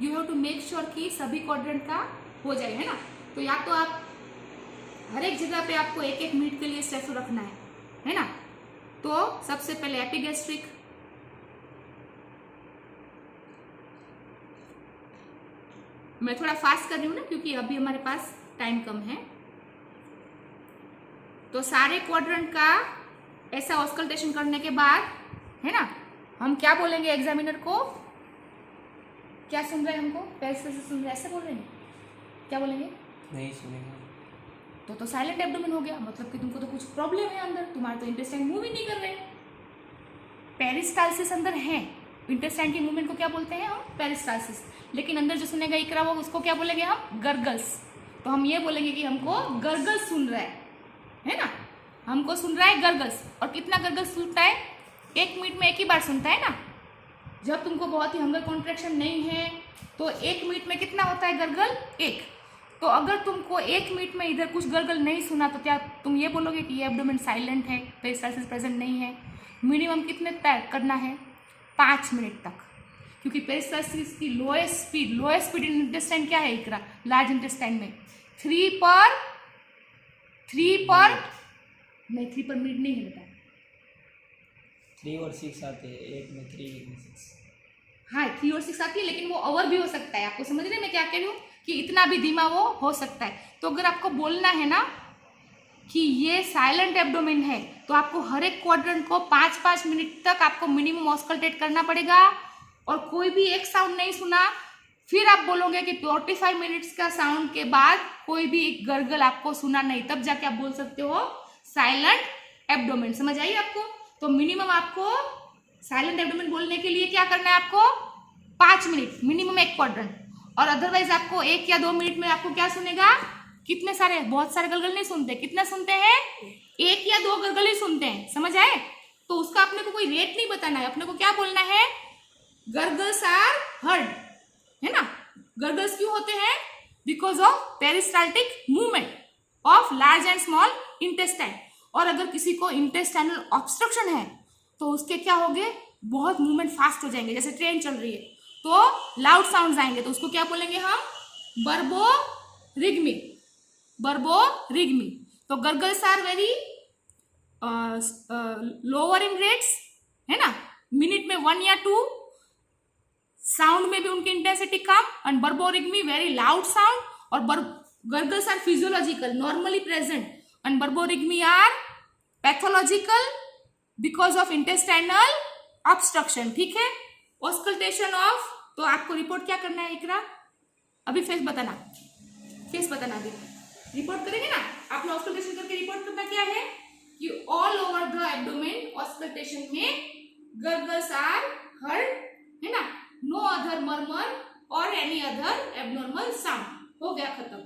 You have to make sure कि सभी quadrant का हो जाए, है ना। तो या तो आप हर एक जगह पे आपको 1-1 मिनट के लिए स्टेथो रखना है ना। तो सबसे पहले एपिगैस्ट्रिक, मैं थोड़ा फास्ट कर रही हूँ ना क्योंकि अभी हमारे पास टाइम कम है। तो सारे क्वाड्रेंट का ऐसा ऑस्कल्टेशन करने के बाद, है ना, हम क्या बोलेंगे एग्जामिनर को, क्या सुन रहे हैं हमको, पैसे से सुन रहे, ऐसे बोल रहे हैं, क्या बोलेंगे, नहीं सुनेगा तो साइलेंट एब्डोमेन हो गया, मतलब कि तुमको तो कुछ प्रॉब्लम है अंदर, तुम्हारे तो इंटेस्टाइन मूव ही नहीं कर रहे। पेरिस्टाल्सिस अंदर है, इंटेस्टाइन की मूवमेंट को क्या बोलते हैं हम, पेरिस्टाल्सिस। लेकिन अंदर जो सुनेगा इकरा वो उसको क्या बोलेंगे हम, गर्गल्स। तो हम ये बोलेंगे कि हमको गर्गल्स सुन रहा है ना, हमको सुन रहा है गर्गल्स। और कितना गर्गल्स सुनता है, 1 मिनट में 1 ही बार सुनता है ना। जब तुमको बहुत ही हंगर कॉन्ट्रैक्शन नहीं है तो 1 मिनट में कितना होता है गर्गल, 1। तो अगर तुमको 1 मिनट में इधर कुछ गर्गल नहीं सुना तो क्या तुम ये बोलोगे कि ये एब्डोमेन साइलेंट है, पेरिस्टाल्सिस प्रेजेंट नहीं है। मिनिमम कितने तक करना है, 5 मिनट तक, क्योंकि पेरिस्टाल्सिस की लोएस्ट स्पीड इन इंटेस्टाइन क्या है इकरा, लार्ज इंटेस्टाइन में 3 पर मिनट नहीं है बेटा, 3 और 6 आते हैं, एक में 3 एक में 6। हाँ 3 और 6 आती है, लेकिन वो ओवर भी हो सकता है। आपको समझ रहे हैं मैं क्या कह रही हूँ, कि इतना भी धीमा वो हो सकता है। तो अगर आपको बोलना है ना कि ये साइलेंट एब्डोमेन है तो आपको हर एक क्वाड्रेंट को 5-5 मिनट तक आपको मिनिमम ऑस्कल्टेट करना पड़ेगा। और कोई भी एक साउंड नहीं सुना, फिर आप बोलोगे कि 45 मिनट्स का साउंड के बाद कोई भी गर्गल आपको सुना नहीं, तब जाके आप बोल सकते हो साइलेंट एब्डोमेन। समझ आई आपको। तो मिनिमम आपको साइलेंट एब्डोमेन बोलने के लिए क्या करना है, आपको 5 मिनट मिनिमम एक क्वाड्रेंट। और अदरवाइज आपको 1 या 2 मिनट में आपको क्या सुनेगा, कितने सारे, बहुत सारे गलगल नहीं सुनते, कितना सुनते हैं, 1 या 2 गलगल ही सुनते हैं। समझ आए। तो उसका अपने को कोई रेट नहीं बताना है, अपने को क्या बोलना है, गर्गल्स आर हर्ड, है ना। गर्गल्स क्यों होते हैं, because of peristaltic movement of large and small intestine. और अगर किसी को इंटेस्टाइनल ऑब्स्ट्रक्शन है तो उसके क्या होंगे, बहुत मूवमेंट फास्ट हो जाएंगे, जैसे ट्रेन चल रही है तो लाउड साउंड्स आएंगे, तो उसको क्या बोलेंगे हम, बर्बोरिग्मी। तो gurgles are very lower in rates, है ना, मिनट में 1 या 2, साउंड में भी उनकी इंटेंसिटी कम, and borborygmi very loud sound. और gurgles are physiological, normally present, and borborygmi are pathological because of intestinal obstruction. ठीक है। ऑस्कल्टेशन ऑफ, तो आपको रिपोर्ट क्या करना है इकरा, अभी फेस बताना अभी रिपोर्ट करेंगे ना आप लोग। ऑस्कल्टेशन करके रिपोर्ट करना क्या है कि all over the abdomen auscultation में गर्गल्स आर हर्ड, है ना, नो अदर मर्मर और एनी अदर एबनॉर्मल साउंड। हो गया खत्म।